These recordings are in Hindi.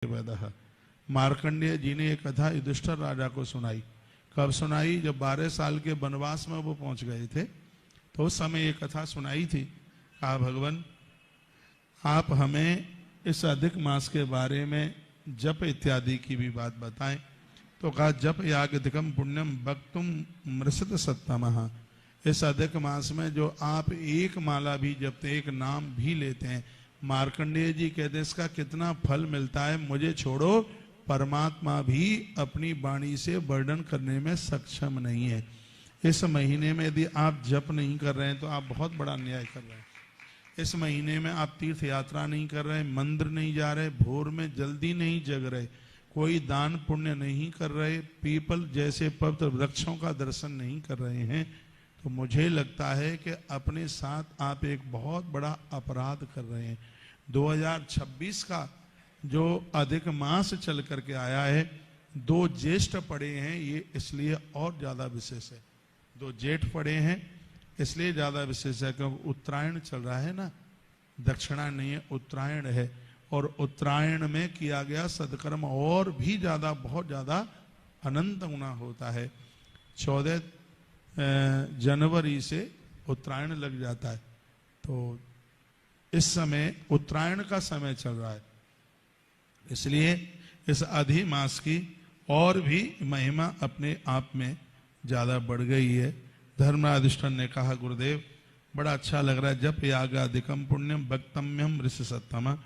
वेदः। मार्कंडेय जी ने ये कथा युधिष्ठिर राजा को सुनाई। कब सुनाई? जब 12 साल के वनवास में वो पहुंच गए थे, तो उस समय ये कथा सुनाई थी। कहा, भगवान आप हमें इस अधिक मास के बारे में जप इत्यादि की भी बात बताएं। तो कहा, जप यागधिकम पुण्यम वक्तुम मृषत सत्तमः। इस अधिक मास में जो आप एक माला भी जपते, एक नाम भी लेते हैं, मार्कंडेय जी कहते इसका कितना फल मिलता है, मुझे छोड़ो परमात्मा भी अपनी वाणी से वर्णन करने में सक्षम नहीं है। इस महीने में यदि आप जप नहीं कर रहे हैं तो आप बहुत बड़ा अन्याय कर रहे हैं। इस महीने में आप तीर्थ यात्रा नहीं कर रहे, मंदिर नहीं जा रहे, भोर में जल्दी नहीं जग रहे, कोई दान पुण्य नहीं कर रहे, पीपल जैसे पवित्र वृक्षों का दर्शन नहीं कर रहे हैं, तो मुझे लगता है कि अपने साथ आप एक बहुत बड़ा अपराध कर रहे हैं। 2026 का जो अधिक मास चल करके आया है, 2 ज्येष्ठ पड़े हैं, ये इसलिए और ज्यादा विशेष है। 2 जेठ पड़े हैं इसलिए ज्यादा विशेष है क्योंकि उत्तरायण चल रहा है ना, दक्षिणा नहीं है, उत्तरायण है। और उत्तरायण में किया गया सदकर्म और भी ज्यादा, बहुत ज्यादा अनंत गुना होता है। 14 जनवरी से उत्तरायण लग जाता है, तो इस समय उत्तरायण का समय चल रहा है, इसलिए इस अधि मास की और भी महिमा अपने आप में ज्यादा बढ़ गई है। धर्मराधिष्ठन ने कहा, गुरुदेव बड़ा अच्छा लग रहा है, जप यागादिकम पुण्यम भक्तम्यम ऋषि सत्तम।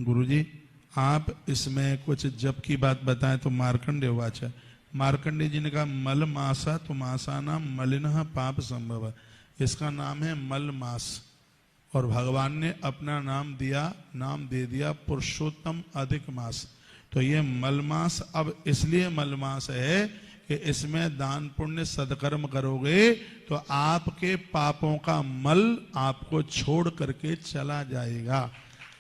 गुरुजी आप इसमें कुछ जप की बात बताएं। तो मार्कंडेय वाच, मार्कंडेय जी ने कहा, मल मासा तो मासा नाम मलिनः पाप संभव। इसका नाम है मल मास, और भगवान ने अपना नाम दे दिया पुरुषोत्तम अधिक मास। तो ये मलमास अब इसलिए मलमास है कि इसमें दान पुण्य सदकर्म करोगे तो आपके पापों का मल आपको छोड़ करके चला जाएगा।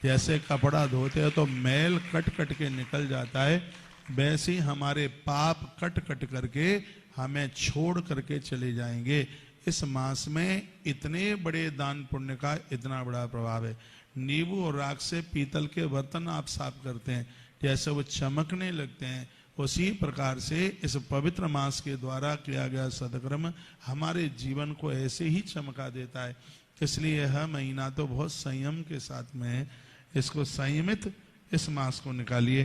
जैसे कपड़ा धोते हो तो मैल कट कट के निकल जाता है, वैसे ही हमारे पाप कट कट करके हमें छोड़ करके चले जाएंगे। इस मास में इतने बड़े दान पुण्य का इतना बड़ा प्रभाव है। नींबू और राख से पीतल के बर्तन आप साफ करते हैं, जैसे वो चमकने लगते हैं, उसी प्रकार से इस पवित्र मास के द्वारा किया गया सदकर्म हमारे जीवन को ऐसे ही चमका देता है। इसलिए यह महीना तो बहुत संयम के साथ में है, इसको संयमित इस मास को निकालिए।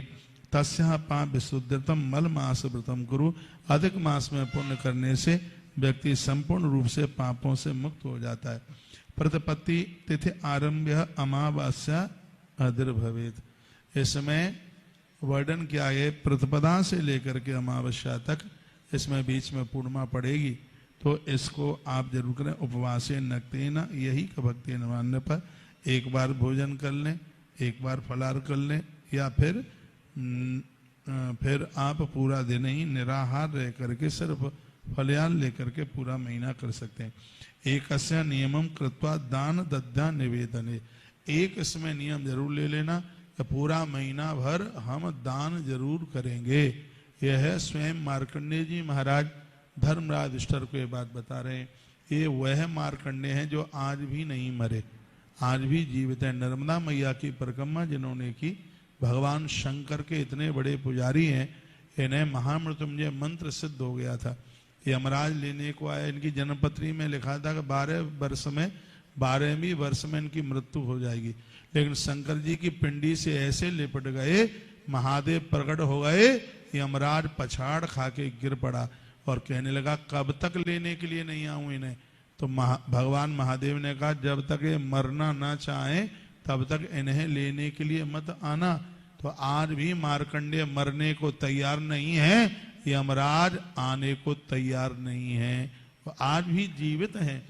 तस्या पाप विशुद्धतम मल मास व्रतम गुरु। अधिक मास में पुण्य करने से व्यक्ति संपूर्ण रूप से पापों से मुक्त हो जाता है। प्रतिपत्ति तिथि आरंभ्य अमावास्या अदिर्भवेत। इसमें वर्णन किया है प्रतिपदा से लेकर के अमावस्या तक, इसमें बीच में पूर्णिमा पड़ेगी, तो इसको आप जरूर करें। उपवासे नक्तेन यही भक्ति नवान्न पर एक बार भोजन कर लें, एक बार फलाहार कर लें, या फिर आप पूरा दिन ही निराहार रह करके सिर्फ फलयान लेकर के पूरा महीना कर सकते हैं। एकस्य नियमम कृत्वा दान दद्या निवेदने। एक इसमें नियम जरूर ले लेना कि पूरा महीना भर हम दान जरूर करेंगे। यह है स्वयं मार्कंडेय जी महाराज धर्मराज युधिष्ठिर को ये बात बता रहे हैं। ये वह मार्कंडेय हैं जो आज भी नहीं मरे, आज भी जीवित है। नर्मदा मैया की परिक्रमा जिन्होंने की, भगवान शंकर के इतने बड़े पुजारी हैं, इन्हें महामृत्युंजय मंत्र सिद्ध हो गया था। यमराज लेने को आया, इनकी जन्मपत्री में लिखा था कि 12वें वर्ष में इनकी मृत्यु हो जाएगी, लेकिन शंकर जी की पिंडी से ऐसे लिपट गए, महादेव प्रकट हो गए, यमराज पछाड़ खा के गिर पड़ा और कहने लगा, कब तक लेने के लिए नहीं आऊं इन्हें। तो भगवान महादेव ने कहा, जब तक ये मरना ना चाहे तब तक इन्हें लेने के लिए मत आना। तो आज भी मार्कंडेय मरने को तैयार नहीं है, यमराज आने को तैयार नहीं है, तो आज भी जीवित हैं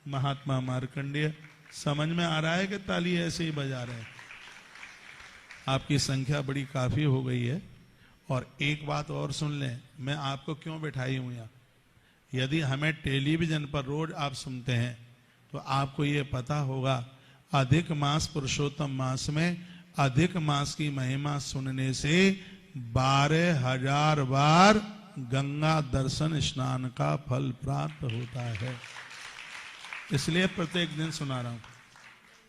महात्मा मार्कंडेय। समझ में आ रहा है कि ताली ऐसे ही बजा रहे हैं? आपकी संख्या बड़ी काफी हो गई है। और एक बात और सुन लें, मैं आपको क्यों बैठाई हूं यहाँ। यदि हमें टेलीविजन पर रोज आप सुनते हैं तो आपको ये पता होगा, अधिक मास पुरुषोत्तम मास में अधिक मास की महिमा सुनने से 12,000 बार गंगा दर्शन स्नान का फल प्राप्त होता है। इसलिए प्रत्येक दिन सुना रहा हूं,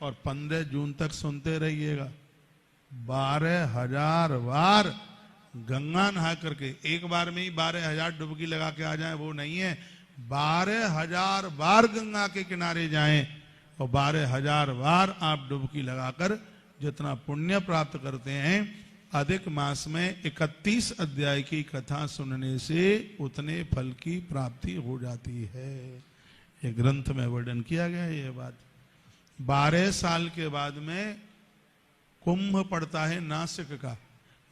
और 15 जून तक सुनते रहिएगा। 12,000 बार गंगा नहा करके, एक बार में ही 12,000 डुबकी लगा के आ जाए वो नहीं है, 12,000 बार गंगा के किनारे जाएं और 12,000 बार आप डुबकी लगाकर जितना पुण्य प्राप्त करते हैं, अधिक मास में 31 अध्याय की कथा सुनने से उतने फल की प्राप्ति हो जाती है। ये ग्रंथ में वर्णन किया गया है ये बात। 12 साल के बाद में कुंभ पड़ता है नासिक का।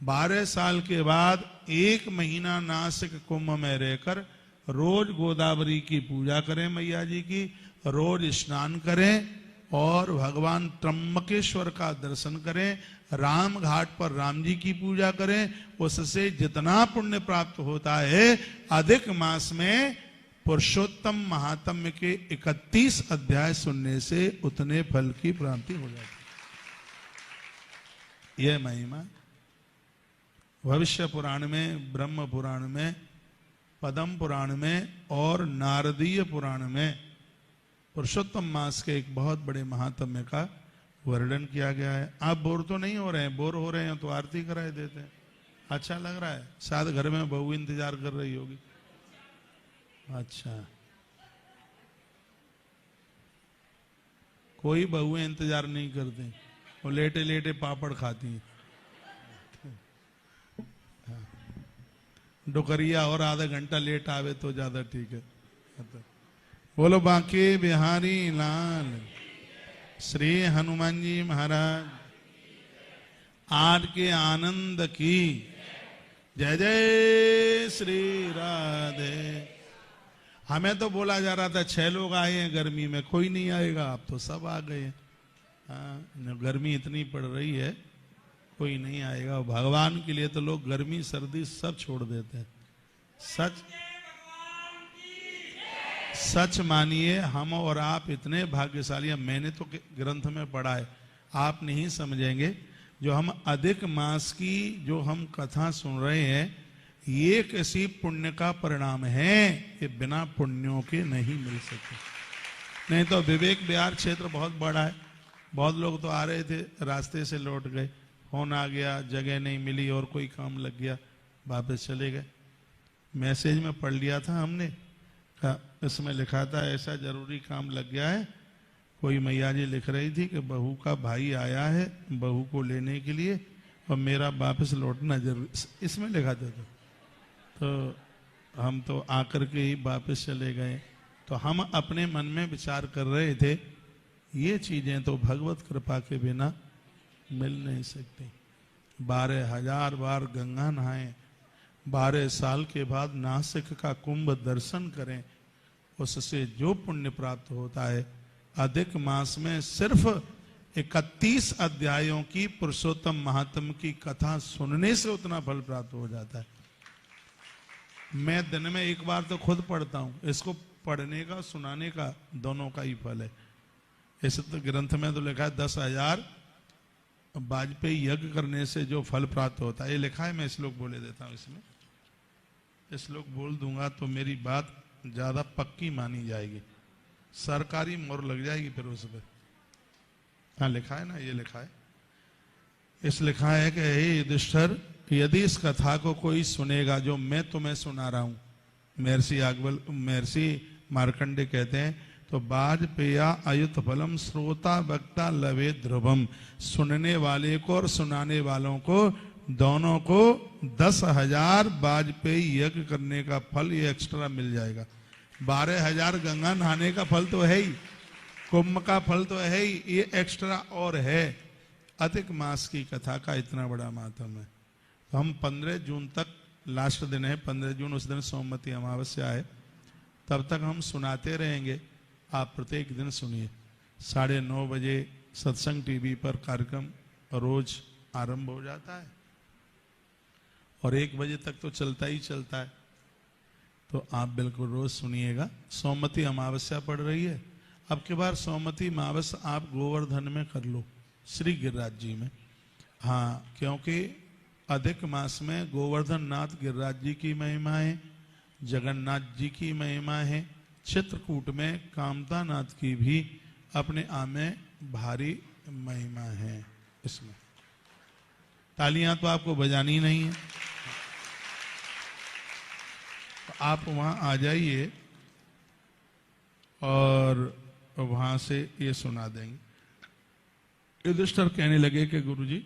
12 साल के बाद 1 महीना नासिक कुंभ में रहकर रोज गोदावरी की पूजा करें, मैया जी की, रोज स्नान करें और भगवान त्र्यंबकेश्वर का दर्शन करें, राम घाट पर राम जी की पूजा करें, उससे जितना पुण्य प्राप्त होता है, अधिक मास में पुरुषोत्तम महात्म्य के 31 अध्याय सुनने से उतने फल की प्राप्ति हो जाती है। यह महिमा भविष्य पुराण में, ब्रह्म पुराण में, पद्म पुराण में और नारदीय पुराण में पुरुषोत्तम मास के एक बहुत बड़े महात्म्य का वर्णन किया गया है। आप बोर तो नहीं हो रहे हैं? बोर हो रहे हैं तो आरती कराए देते हैं। अच्छा लग रहा है? शायद घर में बहू इंतजार कर रही होगी। अच्छा, कोई बहुएं इंतजार नहीं करती, वो लेटे लेटे पापड़ खाती हैं। डुकरिया और आधा घंटा लेट आवे तो ज्यादा ठीक है। बोलो बांके बिहारी लाल श्री हनुमान जी महाराज आज के आनंद की जय जय श्री राधे। हमें तो बोला जा रहा था 6 लोग आए हैं गर्मी में, कोई नहीं आएगा, अब तो सब आ गए। हाँ, गर्मी इतनी पड़ रही है, कोई नहीं आएगा। भगवान के लिए तो लोग गर्मी सर्दी सब छोड़ देते हैं। सच मानिए, हम और आप इतने भाग्यशाली हैं। मैंने तो ग्रंथ में पढ़ा है, आप नहीं समझेंगे। जो हम अधिक मास की जो हम कथा सुन रहे हैं, ये किसी पुण्य का परिणाम है, ये बिना पुण्यों के नहीं मिल सकते। नहीं तो विवेक विहार क्षेत्र बहुत बड़ा है, बहुत लोग तो आ रहे थे, रास्ते से लौट गए, फोन आ गया, जगह नहीं मिली और कोई काम लग गया, वापस चले गए। मैसेज में पढ़ लिया था हमने, इसमें लिखा था ऐसा जरूरी काम लग गया है। कोई मैया जी लिख रही थी कि बहू का भाई आया है बहू को लेने के लिए और मेरा वापस लौटना जरूरी, इसमें लिखा था। तो हम तो आकर के ही वापस चले गए। तो हम अपने मन में विचार कर रहे थे, ये चीजें तो भगवत कृपा के बिना मिल नहीं सकती। 12,000 बार गंगा नहाएं, 12 साल के बाद नासिक का कुंभ दर्शन करें, उससे जो पुण्य प्राप्त होता है, अधिक मास में सिर्फ 31 अध्यायों की पुरुषोत्तम महात्म्य की कथा सुनने से उतना फल प्राप्त हो जाता है। मैं दिन में एक बार तो खुद पढ़ता हूं, इसको पढ़ने का सुनाने का दोनों का ही फल है। इस तो ग्रंथ में तो लिखा है 10,000 वाजपेयी यज्ञ करने से जो फल प्राप्त होता है, ये लिखा है। मैं श्लोक बोले देता हूं, इसमें श्लोक बोल दूंगा तो मेरी बात ज्यादा पक्की मानी जाएगी, सरकारी मोहर लग जाएगी फिर उस पर। हाँ लिखा है ना, ये लिखा है, इस लिखा है कि हे युधिष्ठिर, यदि इस कथा को कोई सुनेगा जो मैं तुम्हें सुना रहा हूं, महर्षि मार्कंडे कहते हैं, तो वाजपेया अयुत फलम श्रोता वक्ता लवे ध्रुवम, सुनने वाले को और सुनाने वालों को दोनों को 10,000 वाजपेयी यज्ञ करने का फल ये एक्स्ट्रा मिल जाएगा। 12,000 गंगा नहाने का फल तो है ही, कुंभ का फल तो है ही, ये एक्स्ट्रा और है। अधिक मास की कथा का इतना बड़ा मातम है। तो हम 15 जून तक, लास्ट दिन है 15 जून, उस दिन सोमवती अमावस्या है, तब तक हम सुनाते रहेंगे। आप प्रत्येक दिन सुनिए। 9:30 बजे सत्संग टीवी पर कार्यक्रम रोज आरंभ हो जाता है और 1 बजे तक तो चलता ही चलता है। तो आप बिल्कुल रोज सुनिएगा। सोमवती अमावस्या पड़ रही है, अब की बार सोमवती अमावस्या आप गोवर्धन में कर लो, श्री गिरिराज जी में। हाँ, क्योंकि अधिक मास में गोवर्धन नाथ गिरिराज जी की महिमा है, जगन्नाथ जी की महिमा है, चित्रकूट में कामता नाथ की भी अपने आप में भारी महिमा है। इसमें तालियां तो आपको बजानी नहीं है, तो आप वहां आ जाइए और वहां से ये सुना देंगे। युधिष्ठिर कहने लगे कि गुरुजी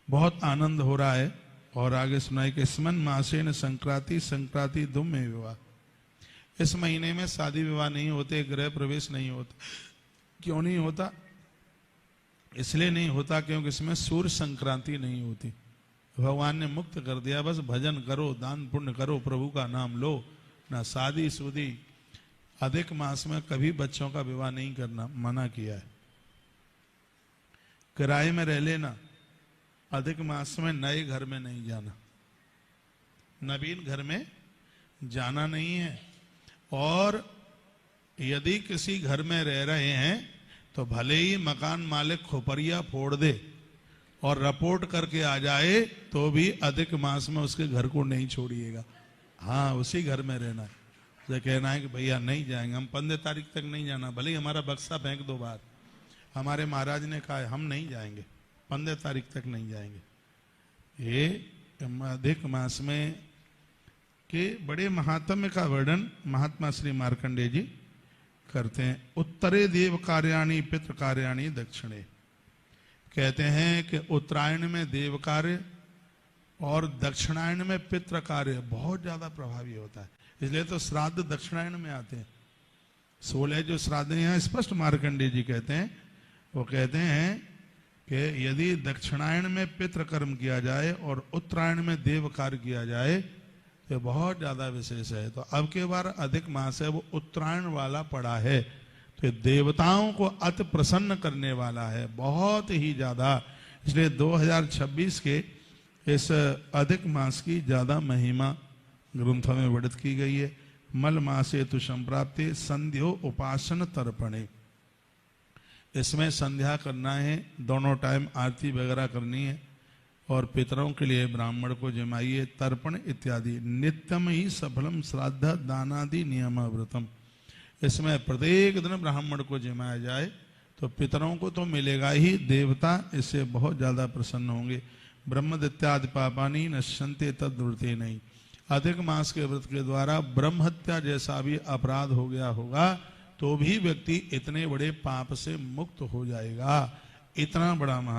बहुत आनंद हो रहा है, और आगे सुनाई कि स्मन मासेन संक्रांति संक्रांति दुम में विवाह, इस महीने में शादी विवाह नहीं होते, गृह प्रवेश नहीं होता। क्यों नहीं होता? इसलिए नहीं होता क्योंकि इसमें सूर्य संक्रांति नहीं होती। भगवान ने मुक्त कर दिया, बस भजन करो, दान पुण्य करो, प्रभु का नाम लो, ना शादी शुदी। अधिक मास में कभी बच्चों का विवाह नहीं करना मना किया है। किराए में रह लेना, अधिक मास में नए घर में नहीं जाना, नवीन घर में जाना नहीं है। और यदि किसी घर में रह रहे हैं तो भले ही मकान मालिक खोपरिया फोड़ दे और रिपोर्ट करके आ जाए तो भी अधिक मास में उसके घर को नहीं छोड़िएगा। हाँ, उसी घर में रहना है। तो कहना है कि भैया नहीं जाएंगे, हम 15 तारीख तक नहीं जाना, भले ही हमारा बक्सा फेंक दो बार। हमारे महाराज ने कहा हम नहीं जाएंगे, 15 तारीख तक नहीं जाएंगे। ये अधिक मास में के बड़े महात्म्य का वर्णन महात्मा श्री मार्कंडेय जी करते हैं। उत्तरे देव कार्याणि पितृ कार्याणि दक्षिणे, कहते हैं कि उत्तरायण में देव कार्य और दक्षिणायन में पितृ कार्य बहुत ज्यादा प्रभावी होता है। इसलिए तो श्राद्ध दक्षिणायन में आते हैं। 16 जो श्राद्ध यहाँ स्पष्ट मार्कंडेय जी कहते हैं, वो कहते हैं कि यदि दक्षिणायन में पितृ कर्म किया जाए और उत्तरायण में देव कार्य किया जाए तो बहुत ज्यादा विशेष है। तो अब के बार अधिक मास है वो उत्तरायण वाला पड़ा है, तो देवताओं को अति प्रसन्न करने वाला है बहुत ही ज्यादा। इसलिए 2026 के इस अधिक मास की ज्यादा महिमा ग्रंथों में वर्णित की गई है। मल मासे तु संप्राप्ते संध्यो उपासन तर्पणे, इसमें संध्या करना है, दोनों टाइम आरती वगैरह करनी है, और पितरों के लिए ब्राह्मण को जमाइए, तर्पण इत्यादि। नित्यम ही सफलम श्राद्ध दानादि नियम व्रतम, इसमें प्रत्येक दिन ब्राह्मण को जमाया जाए तो पितरों को तो मिलेगा ही, देवता इससे बहुत ज्यादा प्रसन्न होंगे। ब्रह्मदत्यादि पापानि नश्यन्ते तद्वृते नहीं, अधिक मास के व्रत के द्वारा ब्रह्म हत्या जैसा भी अपराध हो गया होगा तो भी व्यक्ति इतने बड़े पाप से मुक्त हो जाएगा। इतना बड़ा